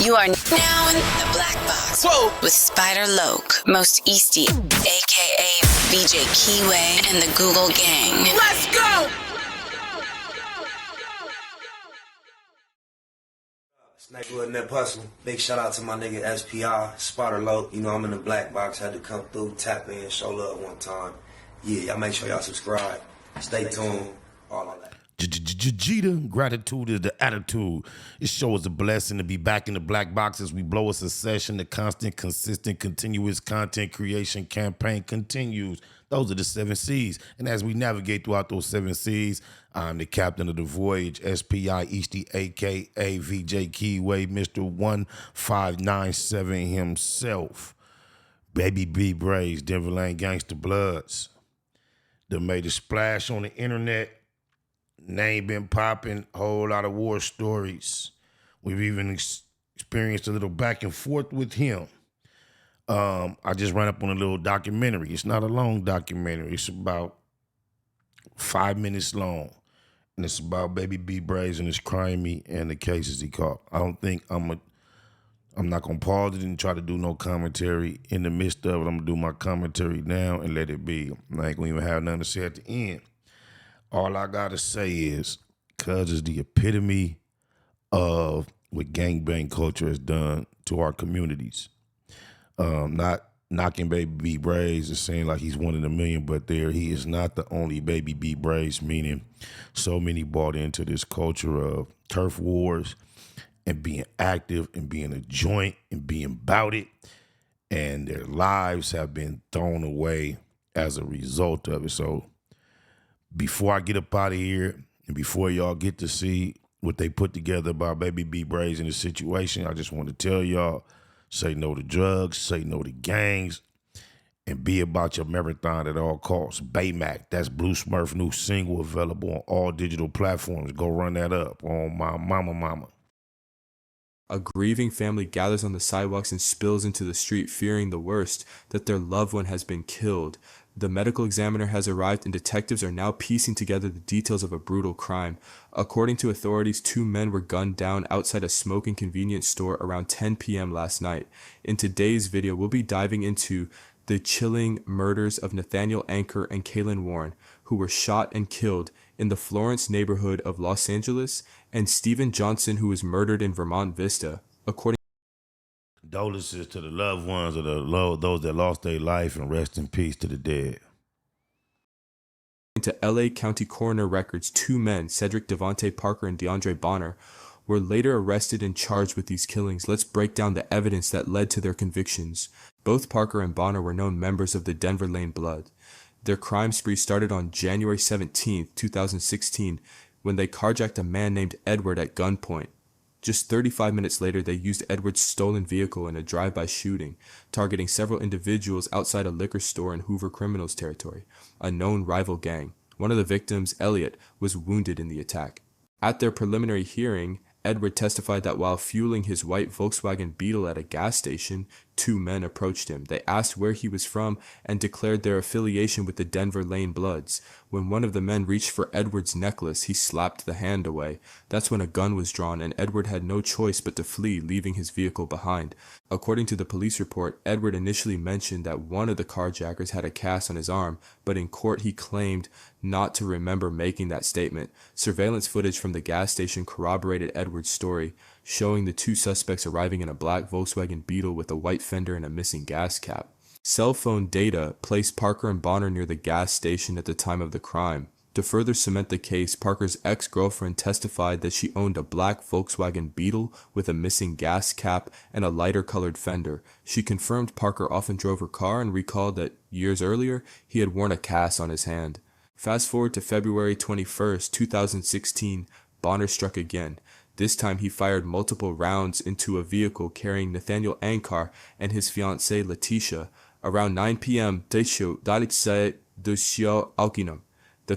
You are now in the Black Box. Whoa. With Spider Loke, Most Easty, a.k.a. VJ Keyway, and the Google Gang. Let's go! Snake in that hustle. Big shout out to my nigga SPI, Spider Loke. You know I'm in the Black Box. Had to come through, tap in, show love one time. Yeah, y'all make sure y'all subscribe. Stay tuned. All of that. Jita, gratitude is the attitude. It shows a blessing to be back in the Black Box as we blow a succession. The constant, consistent, continuous content creation campaign continues. Those are the 7 C's. And as we navigate throughout those 7 C's, I'm the captain of the voyage, SPI Easty, a.k.a. VJ Keyway, Mr. 1597 himself. Baby B Brazy, Denver Lane Gangsta Bloods. That made a splash on the internet. Name been popping, whole lot of war stories. We've even experienced a little back and forth with him. I just ran up on a little documentary. It's not a long documentary. It's about 5 minutes long. And it's about Baby B Brazy and his crimey and the cases he caught. I don't think I'm not gonna pause it and try to do no commentary in the midst of it. I'm gonna do my commentary now and let it be. I ain't gonna even have nothing to say at the end. All I gotta say is, cuz is the epitome of what gangbang culture has done to our communities. Not knocking Baby B Brazy and saying like he's one in a million, but he is not the only Baby B Brazy, meaning so many bought into this culture of turf wars and being active and being a joint and being about it, and their lives have been thrown away as a result of it. So before I get up out of here and before y'all get to see what they put together about Baby B Brazy in the situation, I just want to tell y'all, say no to drugs, say no to gangs, and be about your marathon at all costs. Baymac, that's Blue Smurf new single, available on all digital platforms. Go run that up on my mama. A grieving family gathers on the sidewalks and spills into the street, fearing the worst, that their loved one has been killed. The medical examiner has arrived and detectives are now piecing together the details of a brutal crime. According to authorities, 2 men were gunned down outside a smoking convenience store around 10 p.m. last night. In today's video, we'll be diving into the chilling murders of Nathaniel Anker and Kaylin Warren, who were shot and killed in the Florence neighborhood of Los Angeles, and Stephen Johnson, who was murdered in Vermont Vista. According Condolences to the loved ones of those that lost their life, and rest in peace to the dead. to LA County Coroner records, 2 men, Cedric Devontae Parker and DeAndre Bonner, were later arrested and charged with these killings. Let's break down the evidence that led to their convictions. Both Parker and Bonner were known members of the Denver Lane Blood. Their crime spree started on January 17, 2016, when they carjacked a man named Edward at gunpoint. Just 35 minutes later, they used Edward's stolen vehicle in a drive-by shooting, targeting several individuals outside a liquor store in Hoover Criminals territory, a known rival gang. One of the victims, Elliot, was wounded in the attack. At their preliminary hearing, Edward testified that while fueling his white Volkswagen Beetle at a gas station, 2 men approached him. They asked where he was from and declared their affiliation with the Denver Lane Bloods. When one of the men reached for Edward's necklace, he slapped the hand away. That's when a gun was drawn, and Edward had no choice but to flee, leaving his vehicle behind. According to the police report, Edward initially mentioned that one of the carjackers had a cast on his arm, but in court he claimed not to remember making that statement. Surveillance footage from the gas station corroborated Edward's story, showing the 2 suspects arriving in a black Volkswagen Beetle with a white fender and a missing gas cap. Cell phone data placed Parker and Bonner near the gas station at the time of the crime. To further cement the case, Parker's ex-girlfriend testified that she owned a black Volkswagen Beetle with a missing gas cap and a lighter-colored fender. She confirmed Parker often drove her car and recalled that years earlier, he had worn a cast on his hand. Fast forward to February 21st, 2016, Bonner struck again. This time he fired multiple rounds into a vehicle carrying Nathaniel Anker and his fiancée Letitia. Around 9 p.m., the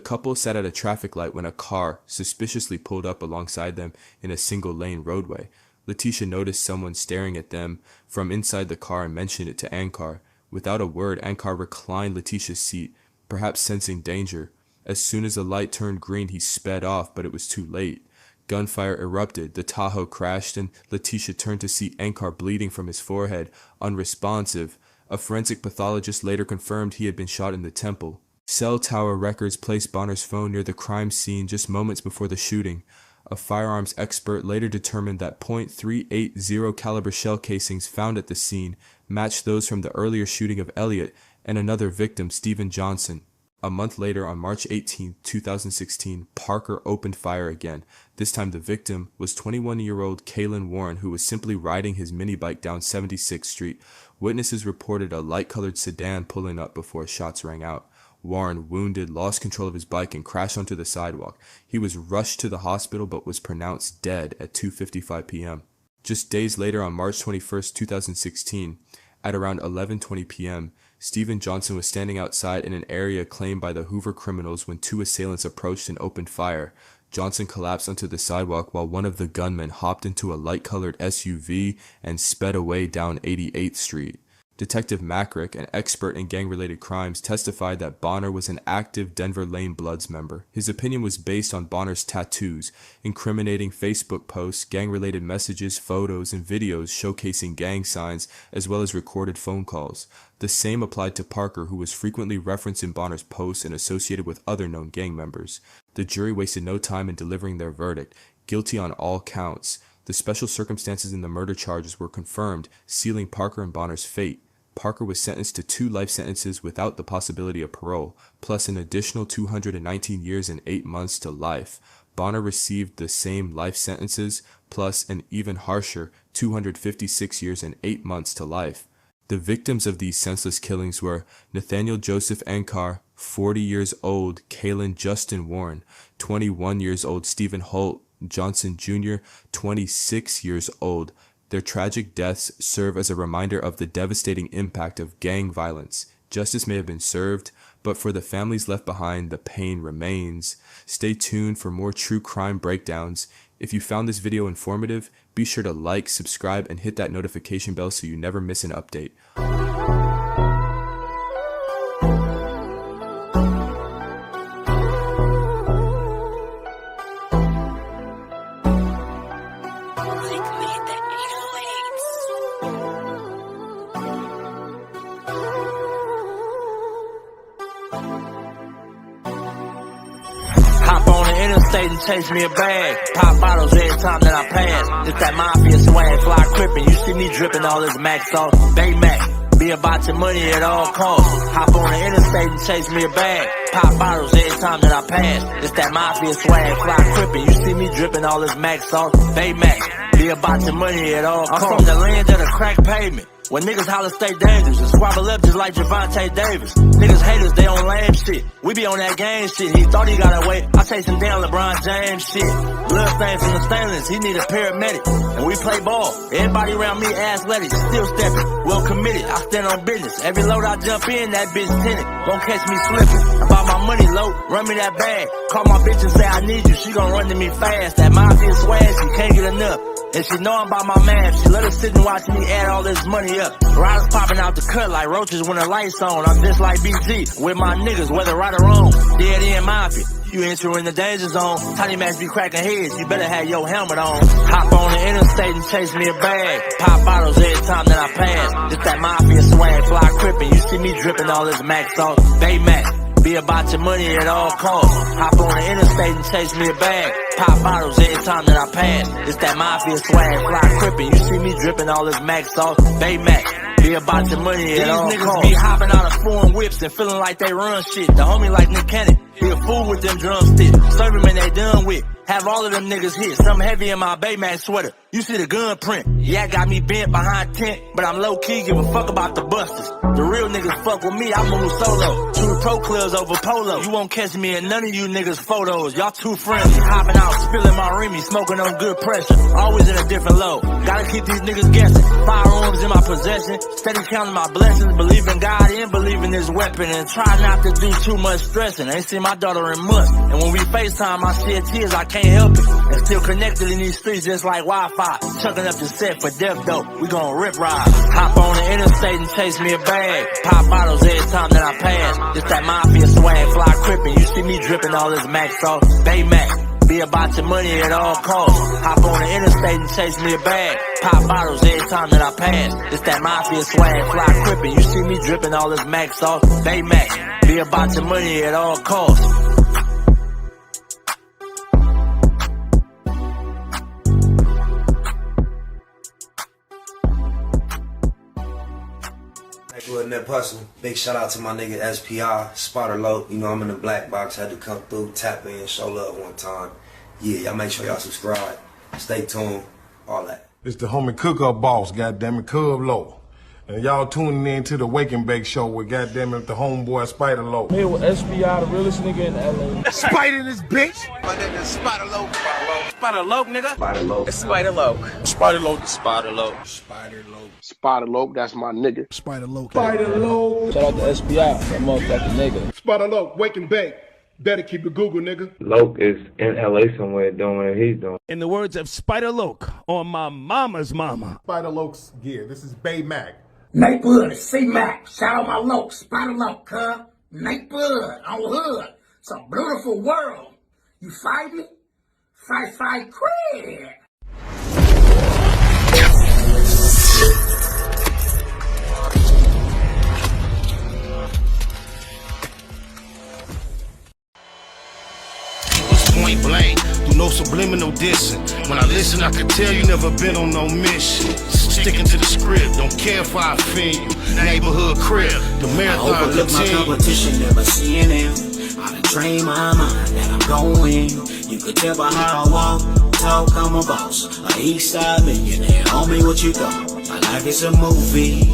couple sat at a traffic light when a car suspiciously pulled up alongside them in a single-lane roadway. Letitia noticed someone staring at them from inside the car and mentioned it to Anker. Without a word, Anker reclined Letitia's seat, perhaps sensing danger. As soon as the light turned green, he sped off, but it was too late. Gunfire erupted, the Tahoe crashed, and Letitia turned to see Ankar bleeding from his forehead, unresponsive. A forensic pathologist later confirmed he had been shot in the temple. Cell tower records placed Bonner's phone near the crime scene just moments before the shooting. A firearms expert later determined that .380 caliber shell casings found at the scene matched those from the earlier shooting of Elliott and another victim, Stephen Johnson. A month later, on March 18, 2016, Parker opened fire again. This time the victim was 21-year-old Kalen Warren, who was simply riding his mini bike down 76th Street. Witnesses reported a light-colored sedan pulling up before shots rang out. Warren, wounded, lost control of his bike and crashed onto the sidewalk. He was rushed to the hospital but was pronounced dead at 2:55 p.m. Just days later, on March 21, 2016, at around 11:20 p.m., Stephen Johnson was standing outside in an area claimed by the Hoover criminals when two assailants approached and opened fire. Johnson collapsed onto the sidewalk while one of the gunmen hopped into a light-colored SUV and sped away down 88th Street. Detective Macrick, an expert in gang-related crimes, testified that Bonner was an active Denver Lane Bloods member. His opinion was based on Bonner's tattoos, incriminating Facebook posts, gang-related messages, photos, and videos showcasing gang signs, as well as recorded phone calls. The same applied to Parker, who was frequently referenced in Bonner's posts and associated with other known gang members. The jury wasted no time in delivering their verdict, guilty on all counts. The special circumstances in the murder charges were confirmed, sealing Parker and Bonner's fate. Parker was sentenced to 2 life sentences without the possibility of parole, plus an additional 219 years and 8 months to life. Bonner received the same life sentences, plus an even harsher 256 years and 8 months to life. The victims of these senseless killings were Nathaniel Joseph Ankar, 40 years old, Kalen Justin Warren, 21 years old, Stephen Holt Johnson Jr., 26 years old. Their tragic deaths serve as a reminder of the devastating impact of gang violence. Justice may have been served, but for the families left behind, the pain remains. Stay tuned for more true crime breakdowns. If you found this video informative, be sure to like, subscribe, and hit that notification bell so you never miss an update. Hop on the interstate and chase me a bag. Pop bottles every time that I pass. It's that mafia swag, fly crippin'. You see me drippin' all this Mac sauce. Bay Mac, be about your money at all costs. Hop on the interstate and chase me a bag. Pop bottles every time that I pass. It's that mafia swag, fly crippin'. You see me drippin' all this Mac sauce. Bay Mac, be about your money at all costs. I'm from the land of the crack pavement. When niggas holler stay dangerous and squabble up just like Javante Davis. Niggas haters, they on lame shit. We be on that game shit. He thought he got away. I chase him down LeBron James shit. Blood stains from the stainless. He need a paramedic. And we play ball. Everybody around me athletic. Still stepping. Well committed. I stand on business. Every load I jump in, that bitch tinted. Don't catch me slipping. About my money low. Run me that bag. Call my bitch and say I need you. She gon' run to me fast. That mafia swag, she can't get enough. And she know I'm about my man. She let her sit and watch me add all this money up. Riders popping out the cut like roaches when the lights on. I'm just like BG with my niggas, whether right or wrong. Dead end mafia. You entering the danger zone. Tiny Macs be cracking heads. You better have your helmet on. Hop on the interstate and chase me a bag. Pop bottles every time that I pass. It's that mafia swag, fly crippin'. You see me dripping all this Mac sauce. Bay Mac. Be about your money at all costs. Hop on the interstate and chase me a bag. Pop bottles every time that I pass. It's that mafia swag, fly crippin'. You see me dripping all this Mac sauce. Bay Mac, be about your money at all costs. These niggas be hopping out of foreign whips and feeling like they run shit. The homie like Nick Cannon, he a fool with them drumsticks. Serve him and they done with. Have all of them niggas hit. Something heavy in my Bay Mac sweater. You see the gun print. Yeah, got me bent behind tent, but I'm low key, give a fuck about the busters. The real niggas fuck with me, I move solo. True pro clubs over polo. You won't catch me in none of you niggas photos. Y'all too friendly. Hopping out, spilling my Remy, smoking on good pressure. Always in a different load. Gotta keep these niggas guessing. Firearms in my possession. Steady counting my blessings. Believe in God and believe in this weapon. And try not to do too much stressing. Ain't seen my daughter in months. And when we FaceTime, I shed tears, I can't help it. And still connected in these streets just like Wi-Fi. Chucking up the set for death though. We gon' rip ride. Hop on the interstate and chase me a bag. Pop bottles every time that I pass. It's that mafia swag, fly crippin'. You see me dripping all this Mac sauce. Bay Mac. Be about your money at all costs. Hop on the interstate and chase me a bag. Pop bottles every time that I pass. It's that mafia swag, fly crippin'. You see me drippin' all this Mac sauce. Baymax. Be about your money at all costs. In that hustle. Big shout out to my nigga SPI, Spotter Low. You know I'm in the black box, had to come through, tap in, show love one time. Yeah, y'all make sure y'all subscribe, stay tuned, all that. It's the homie cook-up boss, goddammit, Cub Low. And y'all tuning in to the Wake and Bake Show with goddammit the homeboy Spider Low. Here with SPI, the realest nigga in LA. Spider this bitch! My nigga is Spotter Low. Spider Loke, nigga. Spider Low. Spider Loke. Spider Low. Spider Loke. Spider Low. Spider Loke, that's my nigga. Spider Low. Spider Low. Shout out to SPI, that motherfucking nigga. Spider Low, Wake and Bake. Better keep it Google, nigga. Loke is in LA somewhere doing what he's doing. In the words of Spider Loke, on my mama's mama. Spider Loke's gear. This is Bay Mac. Nate Bud, C-Mac. Shout out my Loke, Spider Loke, huh? Nate Bud, on hood. It's a beautiful world. You fight me? Fight, craig. Point blank, through no subliminal dissing. When I listen, I can tell you never been on no mission. Sticking to the script, don't care if I offend you. Neighborhood crib, the marathon I overlook my competition, never seeing them. I done trained my mind that I'm going. You could tell by how I walk, talk, I'm a boss. A east side millionaire, homie, what you thought? My life is a movie.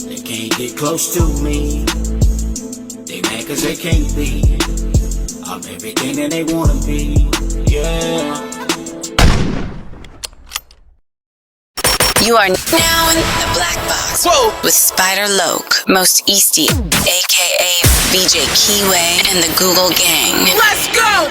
They can't get close to me. They mad cause they can't be. I'm everything that they wanna be, yeah. You are now in the black box. Whoa! With Spider Loke, Most Easty, aka VJ Keyway, and the Google Gang. Let's go!